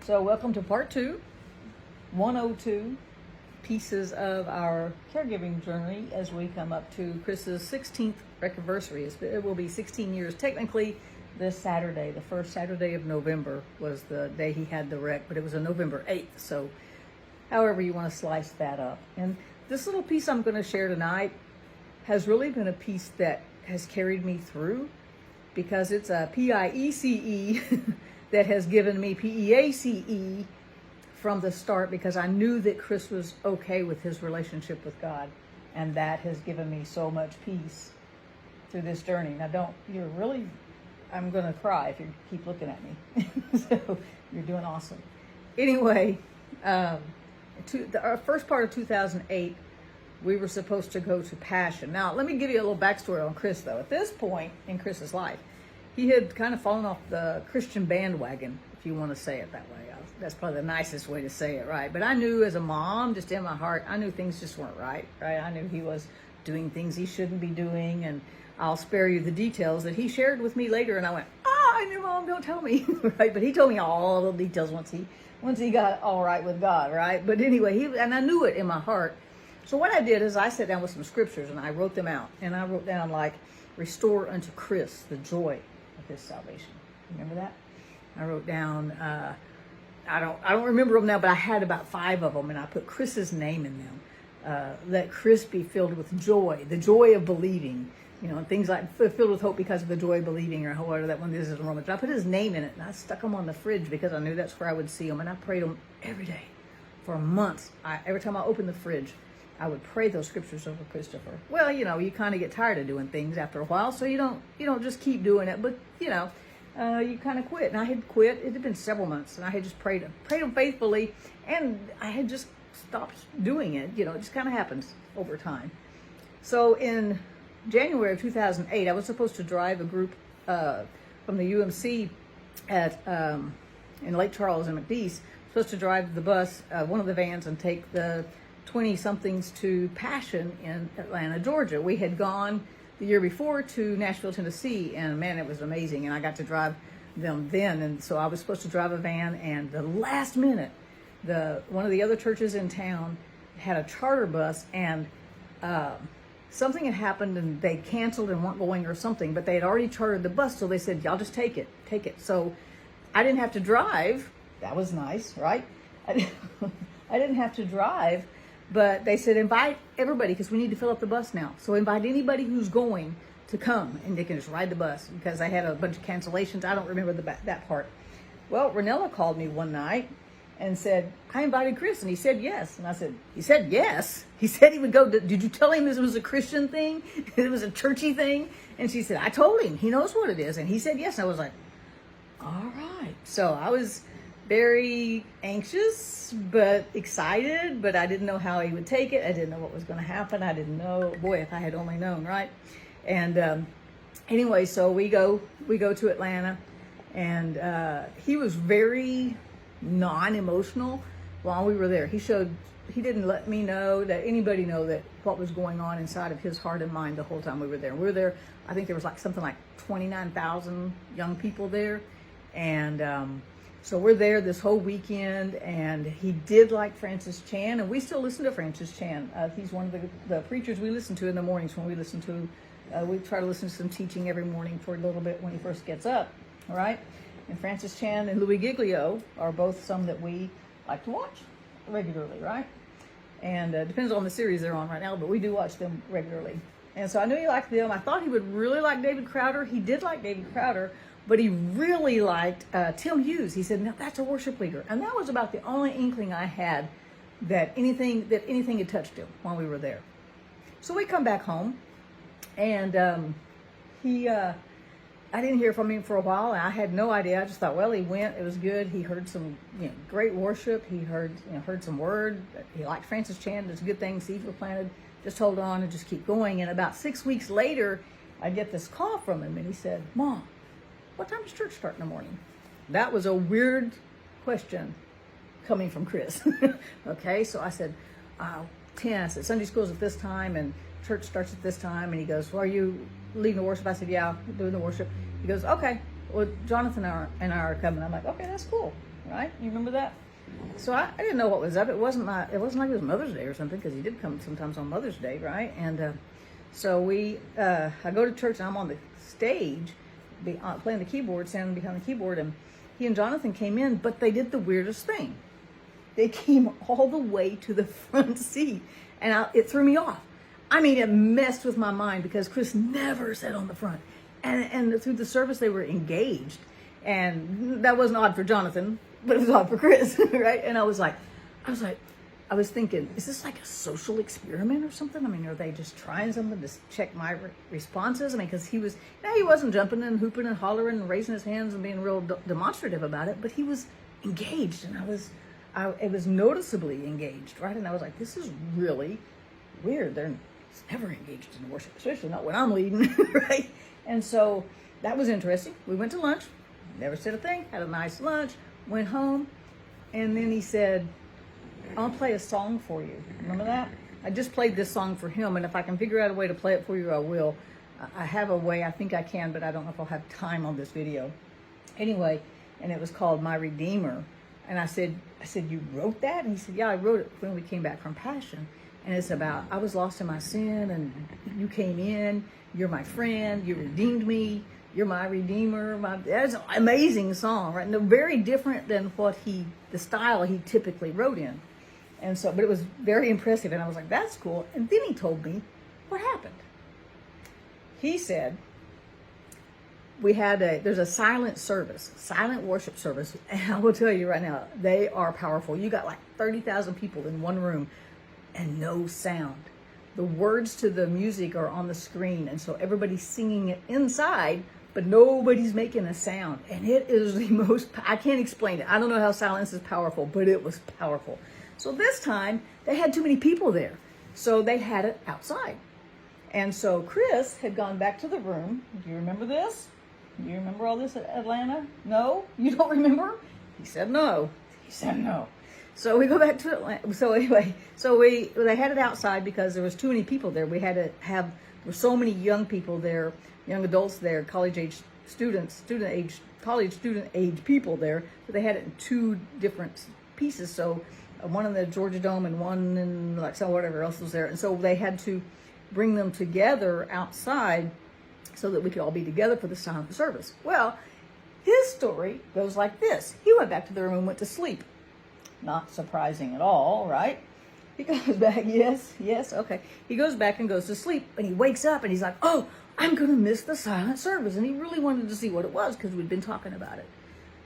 So welcome to part 2, 102 pieces of our caregiving journey as we come up to Chris's 16th anniversary. It will be 16 years technically this Saturday. The first Saturday of November was the day he had the wreck, but it was a November 8th. So however you want to slice that up. And this little piece I'm going to share tonight has really been a piece that has carried me through because it's a PIECE that has given me PEACE from the start, because I knew that Chris was okay with his relationship with God, and that has given me so much peace through this journey. Now I'm going to cry if you keep looking at me. So you're doing awesome. Anyway, our first part of 2008, we were supposed to go to Passion. Now, let me give you a little backstory on Chris, though. At this point in Chris's life, he had kind of fallen off the Christian bandwagon, if you want to say it that way. That's probably the nicest way to say it, right? But I knew as a mom, just in my heart, I knew things just weren't right? I knew he was doing things he shouldn't be doing, and I'll spare you the details that he shared with me later, and I went, I knew, Mom, don't tell me, right? But he told me all the details once he got all right with God, right? But anyway, and I knew it in my heart. So what I did is I sat down with some scriptures, and I wrote them out, and I wrote down, like, restore unto Chris the joy of his salvation. Remember that? I wrote down, I don't remember them now, but I had about 5 of them, and I put Chris's name in them. Let Chris be filled with joy, the joy of believing, and things like filled with hope because of the joy of believing, or however that one is in Romans. But I put his name in it, and I stuck them on the fridge because I knew that's where I would see them, and I prayed them every day for months. Every time I opened the fridge, I would pray those scriptures over Christopher. Well, you kind of get tired of doing things after a while, so you don't just keep doing it, but you kind of quit. And I had quit. It had been several months, and I had just prayed them faithfully, and I had just stopped doing it. It just kind of happens over time. So in January of 2008, I was supposed to drive a group from the UMC in Lake Charles and McNeese. Supposed to drive the bus, one of the vans, and take the 20-somethings to Passion in Atlanta, Georgia. We had gone the year before to Nashville, Tennessee, and man, it was amazing, and I got to drive them then. And so I was supposed to drive a van, and the last minute, one of the other churches in town had a charter bus, and something had happened, and they canceled and weren't going or something, but they had already chartered the bus, so they said, y'all just take it. So I didn't have to drive. That was nice, right? I didn't have to drive. But they said, invite everybody, because we need to fill up the bus now. So invite anybody who's going to come, and they can just ride the bus, because I had a bunch of cancellations. I don't remember that part. Well, Ranella called me one night and said, I invited Chris, and he said yes. And I said, he said yes? He said he would go. Did you tell him this was a Christian thing? It was a churchy thing? And she said, I told him. He knows what it is. And he said yes. And I was like, all right. So I was very anxious, but excited, but I didn't know how he would take it. I didn't know what was going to happen. I didn't know, boy, if I had only known, right? And anyway, so we go to Atlanta, and he was very non-emotional while we were there. He didn't let me know, that anybody know, that what was going on inside of his heart and mind the whole time we were there. We were there, I think there was something like 29,000 young people there, and so we're there this whole weekend, and he did like Francis Chan, and we still listen to Francis Chan. He's one of the preachers we listen to in the mornings when we listen to, we try to listen to some teaching every morning for a little bit when he first gets up, all right? And Francis Chan and Louis Giglio are both some that we like to watch regularly, right? And it depends on the series they're on right now, but we do watch them regularly. And so I knew he liked them. I thought he would really like David Crowder. He did like David Crowder, but he really liked Tim Hughes. He said, now that's a worship leader. And that was about the only inkling I had that anything had touched him while we were there. So we come back home, and I didn't hear from him for a while, and I had no idea. I just thought, well, he went. It was good. He heard some great worship. He heard some word. He liked Francis Chan. There's good things. Seeds were planted. Just hold on and just keep going. And about 6 weeks later, I get this call from him, and he said, Mom, what time does church start in the morning? That was a weird question coming from Chris. Okay, so I said, 10. I said, Sunday school's at this time, and church starts at this time. And he goes, well, are you leading the worship? I said, yeah, doing the worship. He goes, okay, well, Jonathan and I are coming. I'm like, okay, that's cool, right? You remember that? So I didn't know what was up. It wasn't like it was Mother's Day or something, because he did come sometimes on Mother's Day, right? And so I go to church and I'm on the stage, playing the keyboard, standing behind the keyboard, and he and Jonathan came in, but they did the weirdest thing. They came all the way to the front seat, and it threw me off. I mean, it messed with my mind, because Chris never sat on the front. And through the service, they were engaged. And that wasn't odd for Jonathan, but it was odd for Chris, right? And I was thinking, is this like a social experiment or something? I mean, are they just trying something to check my responses? I mean, because he wasn't jumping and hooping and hollering and raising his hands and being real demonstrative about it, but he was engaged, and it was noticeably engaged, right? And I was like, this is really weird. They're never engaged in worship, especially not when I'm leading, right? And so that was interesting. We went to lunch, never said a thing, had a nice lunch, went home, and then he said, I'll play a song for you. Remember that? I just played this song for him, and if I can figure out a way to play it for you, I will. I have a way, I think I can, but I don't know if I'll have time on this video. Anyway, and it was called My Redeemer. And I said, you wrote that? And he said, yeah, I wrote it when we came back from Passion. And it's about, I was lost in my sin, and you came in, you're my friend, you redeemed me, you're my redeemer. That's an amazing song, right? And they're very different than the style he typically wrote in. And so, but it was very impressive, and I was like, that's cool. And then he told me what happened. He said, there's a silent service, silent worship service, and I will tell you right now, they are powerful. You got like 30,000 people in one room and no sound. The words to the music are on the screen, and so everybody's singing it inside, but nobody's making a sound. And it is the most, I can't explain it. I don't know how silence is powerful, but it was powerful. So this time, they had too many people there, so they had it outside. And so Chris had gone back to the room. Do you remember this? Do you remember all this at Atlanta? No? You don't remember? He said no. He said no. So we go back to Atlanta. So anyway, they had it outside because there was too many people there. There were so many young people there, young adults there, college age people there. So they had it in two different pieces. So one in the Georgia Dome and one in whatever else was there. And so they had to bring them together outside so that we could all be together for the silent service. Well, his story goes like this. He went back to the room and went to sleep. Not surprising at all, right? He goes back, yes, okay. He goes back and goes to sleep, and he wakes up and he's like, oh, I'm going to miss the silent service. And he really wanted to see what it was because we'd been talking about it.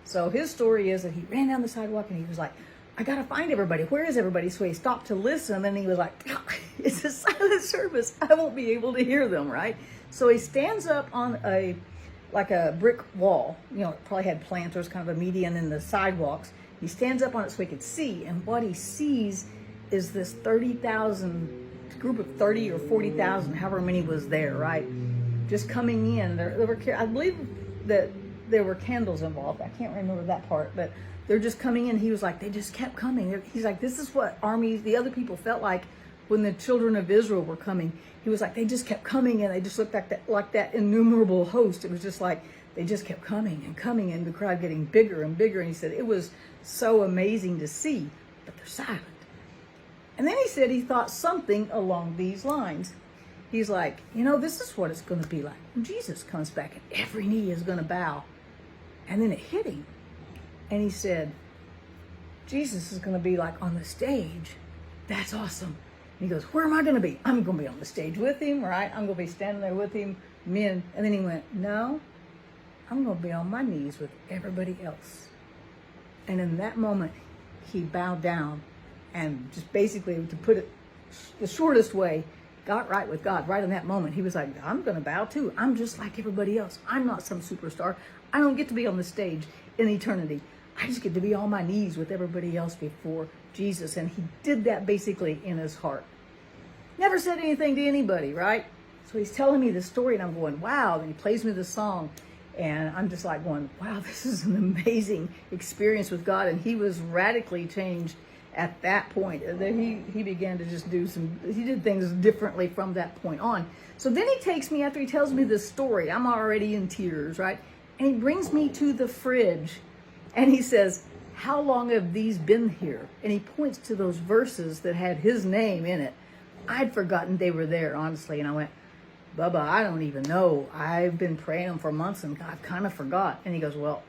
So his story is that he ran down the sidewalk and he was like, I got to find everybody. Where is everybody? So he stopped to listen, and then he was like, it's a silent service. I won't be able to hear them, right? So he stands up on a brick wall. You know, it probably had planters, kind of a median in the sidewalks. He stands up on it so he could see, and what he sees is this 30,000 group of 30 or 40,000, however many was there, right? Just coming in. I believe that there were candles involved. I can't remember that part, but they're just coming in. He was like, they just kept coming. He's like, this is what the other people felt like when the children of Israel were coming. He was like, they just kept coming, and they just looked like that innumerable host. It was just like they just kept coming, and the crowd getting bigger and bigger. And he said it was so amazing to see, but they're silent. And then he said he thought something along these lines. He's like, this is what it's going to be like when Jesus comes back, and every knee is going to bow. And then it hit him. And he said, Jesus is going to be like on the stage. That's awesome. And he goes, where am I going to be? I'm going to be on the stage with him, right? I'm going to be standing there with him. Men. And then he went, no, I'm going to be on my knees with everybody else. And in that moment, he bowed down and just basically, to put it the shortest way, got right with God. Right in that moment, he was like, I'm going to bow too. I'm just like everybody else. I'm not some superstar. I don't get to be on the stage in eternity. I just get to be on my knees with everybody else before Jesus. And he did that basically in his heart. Never said anything to anybody, right? So he's telling me this story, and I'm going, wow. And he plays me the song, and I'm just like going, wow, this is an amazing experience with God. And he was radically changed at that point. He began to just he did things differently from that point on. So then he takes me, after he tells me this story, I'm already in tears, right? And he brings me to the fridge and he says, how long have these been here? And he points to those verses that had his name in it. I'd forgotten they were there, honestly. And I went, Bubba, I don't even know. I've been praying them for months and I've kind of forgot. And he goes, well,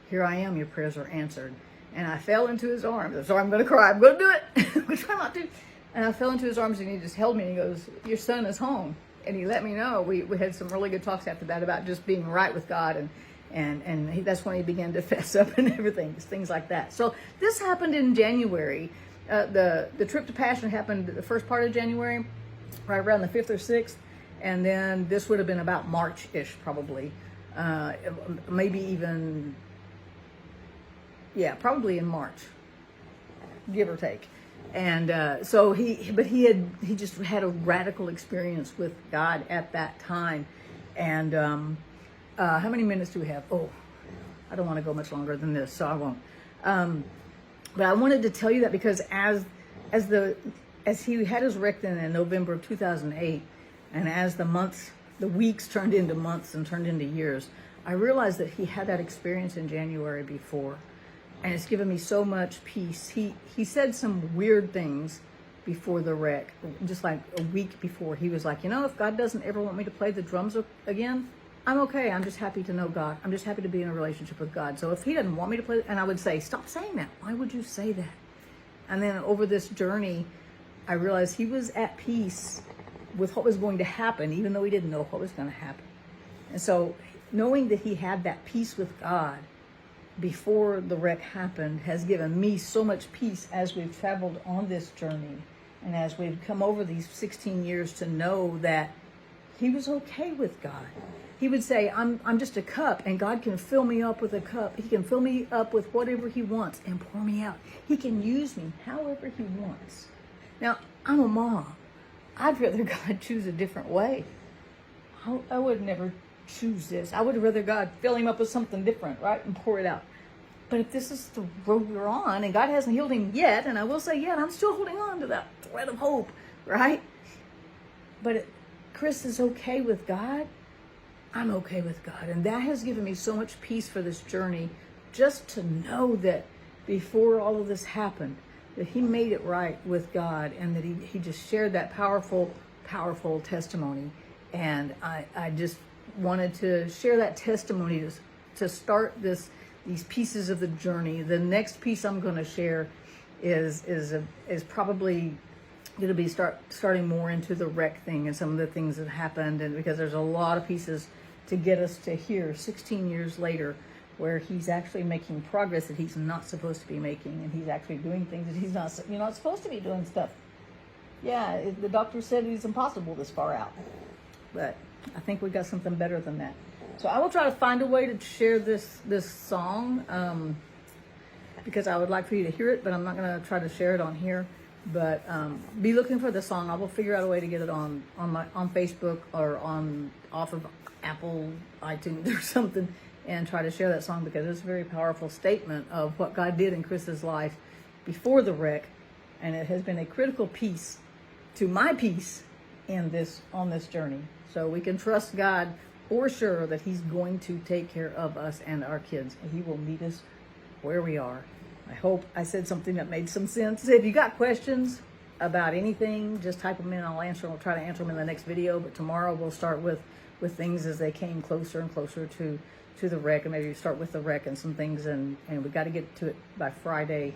here I am. Your prayers are answered. And I fell into his arms. So I'm going to cry. I'm going to do it. I'm going to try not to. And I fell into his arms and he just held me and he goes, your son is home. And he let me know. We had some really good talks after that about just being right with God. And that's when he began to fess up and everything, things like that. So this happened in January. The trip to Passion happened the first part of January, right around the 5th or 6th. And then this would have been about March-ish probably. Maybe even, yeah, probably in March, give or take. And so he just had a radical experience with God at that time. And how many minutes do we have? Oh, I don't want to go much longer than this, so I won't. But I wanted to tell you that because as he had his wreck then in November of 2008, and as the weeks turned into months and turned into years, I realized that he had that experience in January before. And it's given me so much peace. He said some weird things before the wreck, just like a week before. He was like, if God doesn't ever want me to play the drums again, I'm okay. I'm just happy to know God. I'm just happy to be in a relationship with God. So if he doesn't want me to play, and I would say, stop saying that. Why would you say that? And then over this journey, I realized he was at peace with what was going to happen, even though he didn't know what was going to happen. And so knowing that he had that peace with God before the wreck happened has given me so much peace as we've traveled on this journey and as we've come over these 16 years to know that he was okay with God. He would say, I'm just a cup, and God can fill me up with a cup. He can fill me up with whatever he wants and pour me out. He can use me however he wants. Now, I'm a mom. I'd rather God choose a different way. I would never choose this. I would rather God fill him up with something different, right, and pour it out. But if this is the road we're on, and God hasn't healed him yet, and I will say yet, I'm still holding on to that thread of hope, right? But Chris is okay with God. I'm okay with God. And that has given me so much peace for this journey, just to know that before all of this happened, that he made it right with God, and that he just shared that powerful, powerful testimony. And I just wanted to share that testimony to start these pieces of the journey. The next piece I'm going to share is probably going to be starting more into the wreck thing and some of the things that happened, and because there's a lot of pieces to get us to here 16 years later, where he's actually making progress that he's not supposed to be making, and he's actually doing things that he's not. You're not supposed to be doing stuff. Yeah, the doctor said it's impossible this far out, but I think we got something better than that. So I will try to find a way to share this song because I would like for you to hear it, but I'm not going to try to share it on here. But be looking for the song. I will figure out a way to get it on Facebook or off of Apple iTunes or something, and try to share that song, because it's a very powerful statement of what God did in Chris's life before the wreck, and it has been a critical piece to my peace on this journey. So we can trust God for sure that he's going to take care of us and our kids, and he will meet us where we are. I hope I said something that made some sense. If you got questions about anything, just type them in. I'll try to answer them in the next video. But tomorrow we'll start with things as they came closer and closer to the wreck, and maybe start with the wreck and some things, and we got to get to it by Friday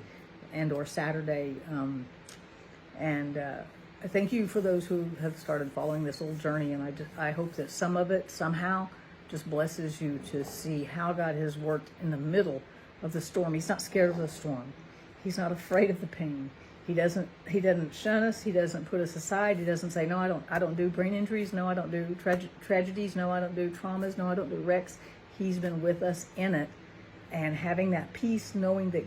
and or Saturday. I thank you for those who have started following this little journey, and I hope that some of it somehow just blesses you to see how God has worked in the middle of the storm. He's not scared of the storm. He's not afraid of the pain. He doesn't shun us. He doesn't put us aside. He doesn't say, no, I don't do brain injuries. No, I don't do tragedies. No, I don't do traumas. No, I don't do wrecks. He's been with us in it, and having that peace, knowing that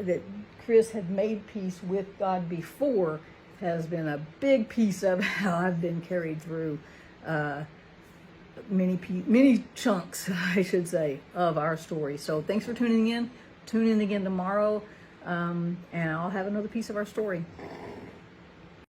that Chris had made peace with God before, has been a big piece of how I've been carried through many chunks, I should say, of our story. So thanks for tuning in. Tune in again tomorrow, and I'll have another piece of our story.